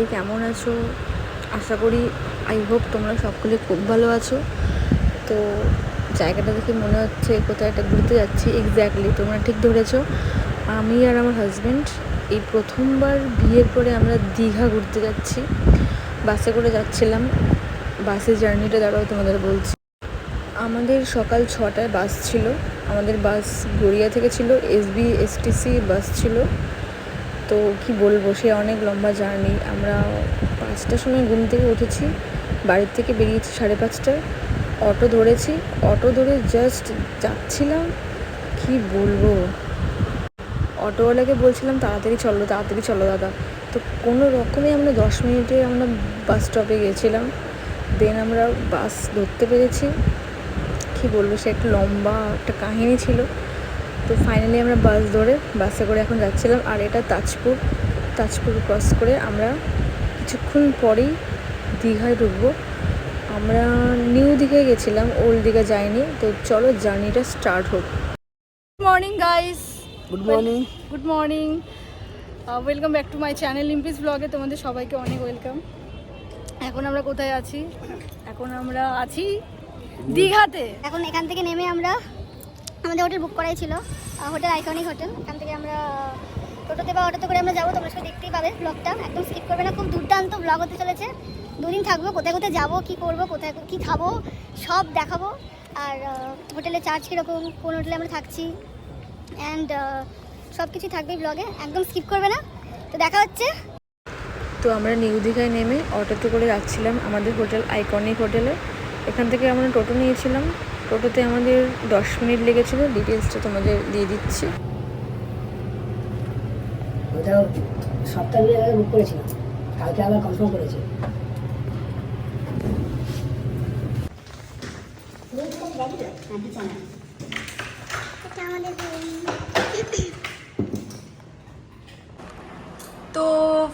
সবাই কেমন আছো? আশা করি আই হোপ তোমরা সকলে খুব ভালো আছো। তো জায়গাটা দেখে মনে হচ্ছে কোথাও একটা ঘুরতে যাচ্ছি। এক্স্যাক্টলি তোমরা ঠিক ধরেছো, আমি আর আমার হাজব্যান্ড এই প্রথমবার বিয়ের পরে আমরা দীঘা ঘুরতে যাচ্ছি। বাসে করে যাচ্ছিলাম। বাসের জার্নিটা দাঁড়াও তোমাদের বলছি। আমাদের সকাল 6টায় বাস ছিল। আমাদের বাস গড়িয়া থেকে ছিল, SBSTC বাস ছিল। তো কি বলবো, সে অনেক লম্বা জার্নি। আমরা 5টার সময় ঘুম থেকে উঠেছি, বাড়ির থেকে বেরিয়েছি 5:30টায়। অটো ধরেছি, অটো ধরে জাস্ট যাচ্ছিলাম। কি বলবো, অটোওয়ালাকে বলছিলাম তাড়াতাড়ি চলো দাদা। তো কোনো রকমে আমরা 10 মিনিটে আমরা বাস স্টপে গেছিলাম। দেন আমরা বাস ধরতে পেরেছি। কি বলবো, সে একটা লম্বা একটা কাহিনী ছিল। তো ফাইনালি আমরা বাস ধরে বাসে করে এখন যাচ্ছিলাম। আর এটা তাজপুর ক্রস করে আমরা কিছুক্ষণ পরেই দীঘায় ঢুকবো। আমরা নিউ দীঘায় গেছিলাম, ওল্ড দীঘা যাইনি। তো চলো জার্নিটা স্টার্ট হোক। Good morning guys. Good morning, welcome back to my channel লিম্পিস ব্লগে। তোমাদের সবাইকে অনেক ওয়েলকাম। এখন আমরা কোথায় আছি? এখন আমরা আছি দীঘাতে। এখন এখান থেকে নেমে আমরা আমাদের হোটেল বুক করাই ছিল, হোটেল আইকনিক হোটেল। এখান থেকে আমরা টোটোতে বা অটোতে করে আমরা যাবো। তোমরা সবাই দেখতেই পাবে, ব্লগটা একদম স্কিপ করবে না। খুব দুর্দান্ত ব্লগ হতে চলেছে। 2 দিন থাকবো, কোথায় কোথায় যাবো, কী করবো, কোথায় কী খাবো সব দেখাবো। আর হোটেলের চার্জ কীরকম, কোন হোটেলে আমরা থাকছি, অ্যান্ড সব কিছু থাকবে ব্লগে, একদম স্কিপ করবে না। তো দেখা হচ্ছে। তো আমরা নিউ দীঘায় নেমে অটোতে করে যাচ্ছিলাম আমাদের হোটেল আইকনিক হোটেলে। এখান থেকে আমরা টোটো নিয়েছিলাম। টোটোতে আমাদের 10 মিনিট লেগেছিলো। ডিটেলসটা তোমাদের দিয়ে দিচ্ছি। ওটা সপ্তাহ আগে বুক করেছিলাম, কালকে আবার কনফার্ম করেছি। তো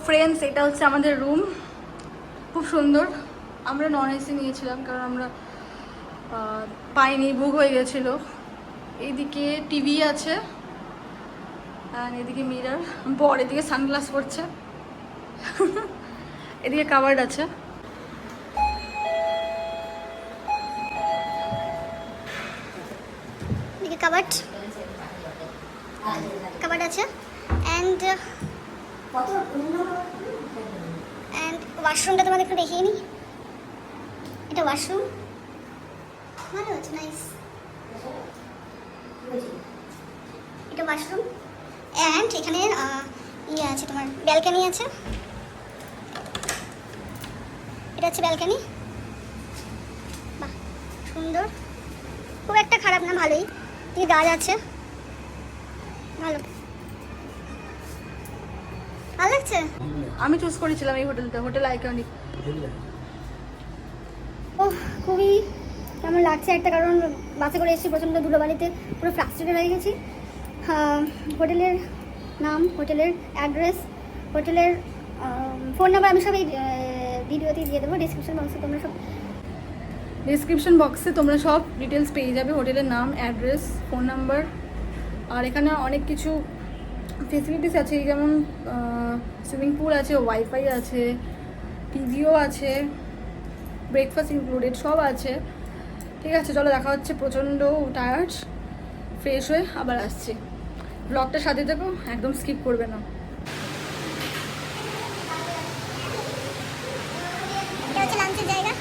ফ্রেন্ডস, এটা হচ্ছে আমাদের রুম। খুব সুন্দর। আমরা নন এসি নিয়েছিলাম কারণ আমরা পাইনি, বুক হয়ে গেছিলো। এইদিকে টিভি আছে, আর এদিকে মিরর, বর এদিকে সানগ্লাস পরছে। এদিকে কাভার্ড আছে। এদিকে কাবার্ড আছে, অ্যান্ড ওয়াশরুমটা তোমাদের একটু দেখিয়ে নিই। এটা ওয়াশরুম, ভালো আছে, নাইস। এটা ওয়াশরুম, অ্যান্ড এখানে ইয়ে আছে, তোমার ব্যালকানি আছে। এটা হচ্ছে ব্যালকানি। বাহ, সুন্দর, খুব একটা খারাপ না, ভালোই। এই গাছ আছে, ভালো লাগছে। আমি চুজ করেছিলাম এই হোটেলটা, হোটেল আইকনিক। ও খুবই কেমন লাগছে একটা, কারণ বাসে করে এসেছি, প্রচণ্ড ধুলোবালিতে পুরো ফ্রাস্ট্রেটেড হয়ে গেছি। হোটেলের নাম, হোটেলের অ্যাড্রেস, হোটেলের ফোন নাম্বার আমি সব এই ভিডিওতেই দিয়ে দেবো। ডিসক্রিপশন বক্সে তোমরা সব ডিটেলস পেয়ে যাবে, হোটেলের নাম, অ্যাড্রেস, ফোন নাম্বার। আর এখানে অনেক কিছু ফেসিলিটিস আছে, যেমন সুইমিং পুল আছে, ওয়াইফাই আছে, টিভিও আছে, ব্রেকফাস্ট ইনক্লুডেড, সব আছে। ঠিক আছে, চলো দেখা হচ্ছে। প্রচণ্ড টায়ার্ড, ফ্রেশ হয়ে আবার আসছি। ব্লগটার সাথে থেকো, একদম স্কিপ করবে না। এটা হচ্ছে লাঞ্চের জায়গা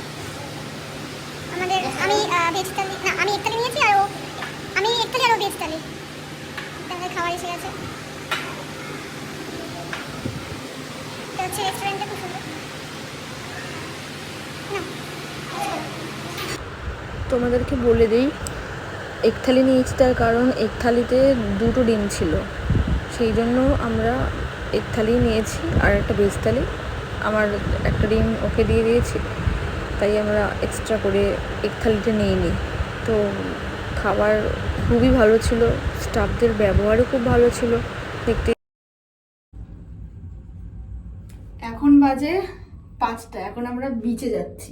আমাদের। আমি ভেজ থালি, না আমি এক থালি নিয়েছি, আর আমি এক থালি আর ও ভেজ থালি। আমাদের খাবার এসে গেছে। এটা হচ্ছে রেস্টুরেন্টটা, খুব সুন্দর। তোমাদেরকে বলে দিই, এক থালি নিয়েছি তার কারণ এক থালিতে 2টো ডিম ছিল, সেই জন্য আমরা এক থালি নিয়েছি। আর একটা ভেজ থালি, আমার একটা ডিম ওকে দিয়ে দিয়েছি, তাই আমরা এক্সট্রা করে এক থালিটা নিইনি। তো খাবার খুবই ভালো ছিল, স্টাফদের ব্যবহারও খুব ভালো ছিল দেখতে। এখন বাজে 5টা, এখন আমরা বিচে যাচ্ছি।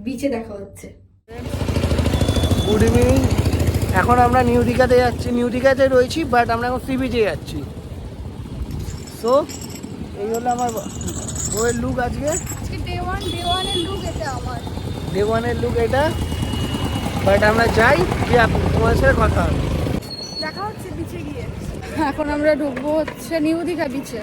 বিচে দেখা হচ্ছে। Good evening. এখন আমরা নিউ দীঘাতে যাচ্ছি, নিউ দীঘাতে রয়েছি, বাট আমরা এখন সি বিচে যাচ্ছি। সো এই হলো আমার বউয়ের লুক আজকে আজকে ডে ওয়ানের লুক এটা আমার। ডে ওয়ানের লুক এটা। বাট আমরা যাই যে তোমাদের সাথে কথা হবে। দেখা হচ্ছে বিচে গিয়ে। এখন আমরা ঢুকবো হচ্ছে নিউ দীঘা বিচে।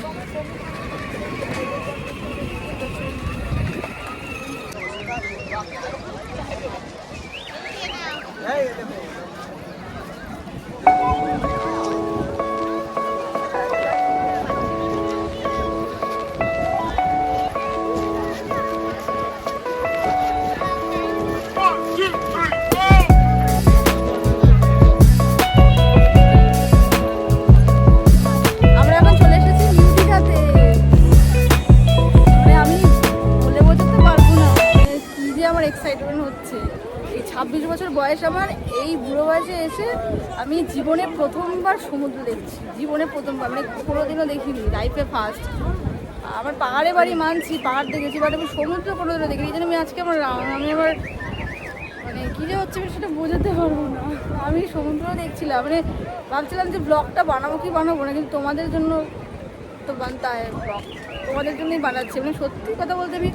আমরা এখন চলে এসেছি নিউ দীঘাতে। মানে আমি বলে বোঝাতে পারবো না মানে কি যে আমার এক্সাইটমেন্ট হচ্ছে। এই 26 বছর বয়স আমার, এই বুড়ো বয়সে এসে আমি জীবনে প্রথমবার সমুদ্র দেখছি। জীবনে প্রথমবার, মানে কোনোদিনও দেখিনি, লাইফে ফার্স্ট। আমার পাহাড়ে বাড়ি মানছি, পাহাড় দেখেছি, বাট আমি সমুদ্র কোনোদিনও দেখিনি। এই জন্য আমি আজকে আমি আবার মানে কী যে হচ্ছে আমি সেটা বোঝাতে পারবো না। আমি সমুদ্র দেখছিলাম, মানে ভাবছিলাম যে ব্লগটা বানাবো কি বানাবো না, কিন্তু তোমাদের জন্য তো বানতে হয় ব্লগ, তোমাদের জন্যই বানাচ্ছি। মানে সত্যি কথা বলতে আমি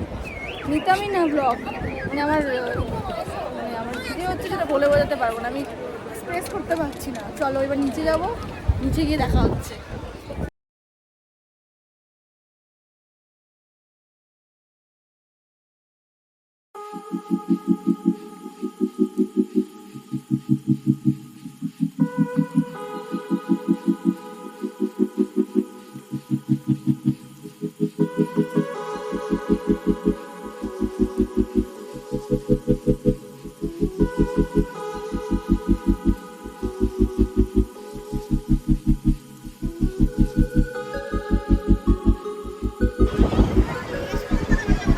নিতামই না ব্লগ, মানে আমার কী যে হচ্ছে সেটা বলে বোঝাতে পারবো না, আমি এক্সপ্রেস করতে পারছি না। চলো এবার নিচে যাবো, নিচে গিয়ে দেখা হচ্ছে।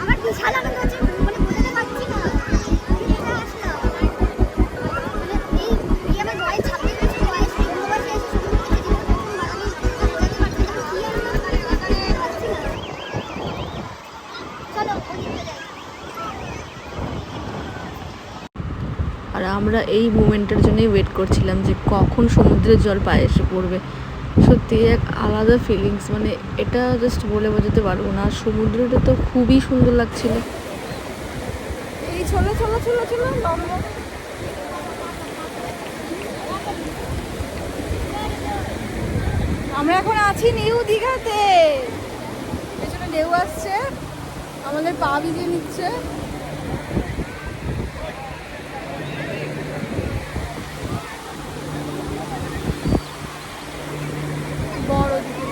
আমার বিশাল আনন্দ হচ্ছে, মানে বোঝাতে পারছি না। আমি এটা আসলাম মানে এই আমার বয়স 26 বছর বয়স, এই বুড়ো বয়সে এসে সমুদ্র দেখে জীবনে প্রথমবার। আমি বোঝাতে পারছি না কি আনন্দ পাচ্ছি না। চলো ওদিকে যাই। আর আমরা এই মুমেন্টের জন্যই ওয়েট করছিলাম যে কখন সমুদ্রের জল পায়ে এসে পড়বে। সত্যি এক আলাদা ফিলিংস, মানে এটা জাস্ট বলে বোঝাতে পারবো না। আর সমুদ্রটা তো খুবই সুন্দর লাগছিল। এই চলো চলো চলো চলো লম্বা। আমরা এখন আছি নিউ দীঘাতে। পেছনে ঢেউ আসছে, আমাদের পা ভিজিয়ে নিচ্ছে। বড় দিকে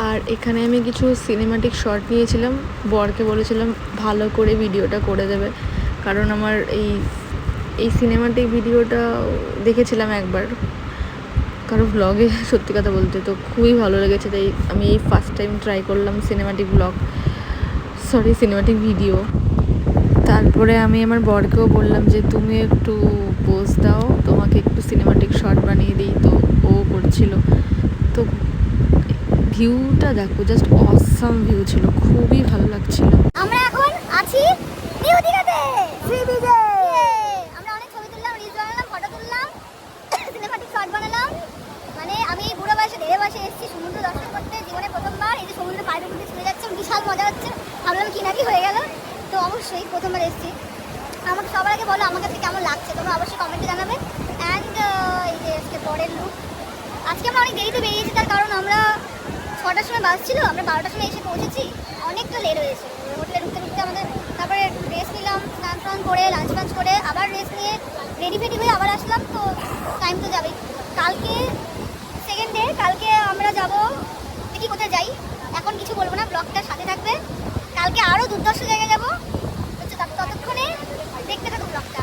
আর এখানে আমি কিছু সিনেমাটিক শট নিয়েছিলাম। বরকে বলেছিলাম ভালো করে ভিডিওটা করে দেবে, কারণ আমার এই সিনেমাটিক ভিডিওটা দেখেছিলাম একবার কারো ব্লগে, সত্যি কথা বলতে তো খুবই ভালো লেগেছে। তাই আমি এই ফার্স্ট টাইম ট্রাই করলাম সিনেমাটিক ভিডিও। তারপরে আমি আমার বরকেও বললাম যে তুমি একটু পোজ দাও, তোমাকে একটু সিনেমাটিক শট বানিয়ে দিই। তো ও করছিল। তো ভিউটা দেখো, জাস্ট অসাম ভিউ ছিল, খুবই ভালো লাগছিল। আমরা এখন আছি নিউ দীঘাতে, সি বিচে। আমরা অনেক ছবি তুললাম, রিলস বানালাম, ফটো তুললাম, সিনেমাটিক শট বানালাম। মানে আমি এই বুড়ো বয়সে দেড়ে বয়সে এসেছি সমুদ্র দর্শন করতে, জীবনে প্রথমবার। এই যে সমুদ্রে পায়ের উপর দিয়ে চলে যাচ্ছে, বিশাল মজা হচ্ছে। ভাবলাম কি নাকি হয়ে গেল। তো অবশ্যই প্রথমবার এসেছি। আমাকে সবার আগে বলো আমার কাছে কেমন লাগছে, তোমরা অবশ্যই কমেন্টে জানাবে। অ্যান্ড এই যে আজকে পরের লুক, আজকে আমরা অনেক দেরিতে বেরিয়েছি, তার কারণ আমরা 6টার সময় বাস ছিল, আমরা 12টার সময় এসে পৌঁছেছি। অনেকটা লেট হয়েছে হোটেলে ঢুকতে আমাদের। তারপরে রেস্ট নিলাম, স্নান টান করে লাঞ্চ ফাঞ্চ করে আবার রেস্ট নিয়ে রেডি ফেডি হয়ে আবার আসলাম। তো টাইম তো যাবেই। কালকে সেকেন্ড ডে, কালকে আমরা যাব দেখি কোথায় যাই, এখন কিছু বলবো না, ব্লগটার সাথে থাকবে। কালকে আরও দুর্দর্শ জায়গায় যাবো। ততক্ষণে দেখতে থাকো ব্লগটা।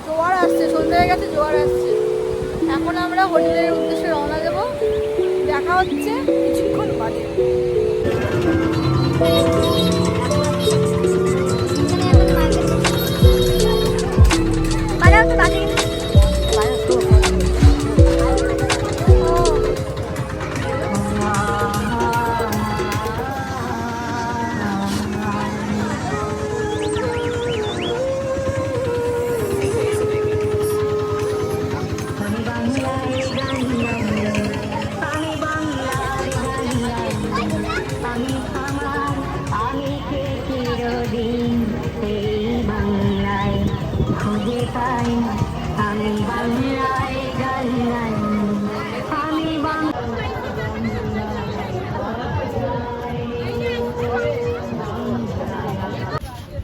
জোয়ার আসছে, সন্ধ্যে হয়ে গেছে, জোয়ার আসছে। এখন আমরা হোটেলের উদ্দেশ্যে রওনা দেবো। দেখা হচ্ছে কিছুক্ষণ বাদে। বাজাও তো বাজে গেলে।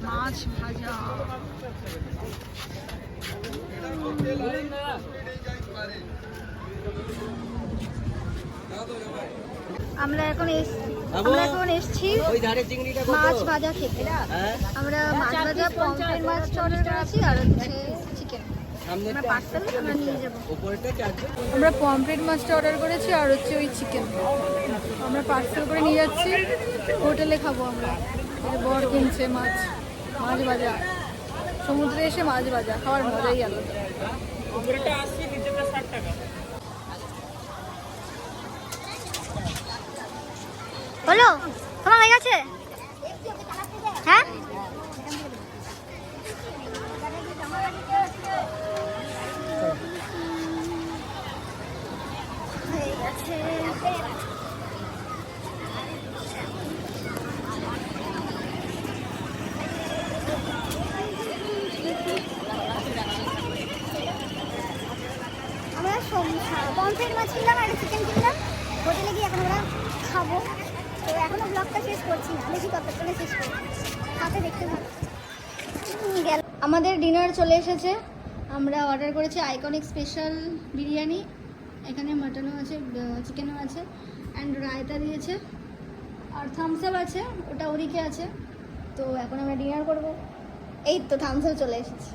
মাছ ভাজা। আমরা এখন এসছি মাছ ভাজা খেতে। আমরা মাছ ভাজা, পমফ্রেট মাছ অর্ডার করেছি আর হচ্ছে চিকেন। আমরা পার্সেল আমরা নিয়ে যাবো। আমরা পমফ্রেট মাছটা অর্ডার করেছি আর হচ্ছে ওই চিকেন আমরা পার্সেল করে নিয়ে যাচ্ছি, হোটেলে খাবো আমরা। এই বর কিনছে মাছ ভাজা। সমুদ্রে এসে মাছ ভাজা খাওয়ার মজাই আলাদা। হলো তোমার হয়ে গেছে? হ্যাঁ হয়ে গেছে। আমরা পমফ্রেট মাছ কিনলাম আর চিকেন কিনলাম। হোটেলে গিয়ে এখন আমরা খাবো। তো এখনো ব্লগটা শেষ করছি না, বেশি ততক্ষণে শেষ করবো। হাতে দেখতে থাকো। আমাদের ডিনার চলে এসেছে। আমরা অর্ডার করেছি আইকনিক স্পেশাল বিরিয়ানি। এখানে মাটনও আছে, চিকেনও আছে, অ্যান্ড রায়তা দিয়েছে আর থামস আপ আছে, ওটা ওদিকে আছে। তো এখন আমরা ডিনার করব। এই তো থামস আপ চলে এসেছে।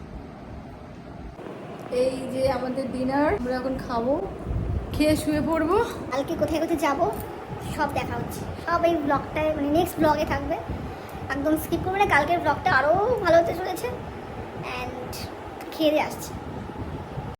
এই যে আমাদের ডিনার, আমরা এখন খাবো, খেয়ে শুয়ে পড়বো। কালকে কোথায় কোথায় যাবো সব দেখা হচ্ছে, সব এই ব্লগটায় মানে নেক্সট ব্লগে থাকবে। একদম স্কিপ করবে না, কালকের ব্লগটা আরও ভালো হতে চলেছে। অ্যান্ড খেয়ে দিয়ে আসছি।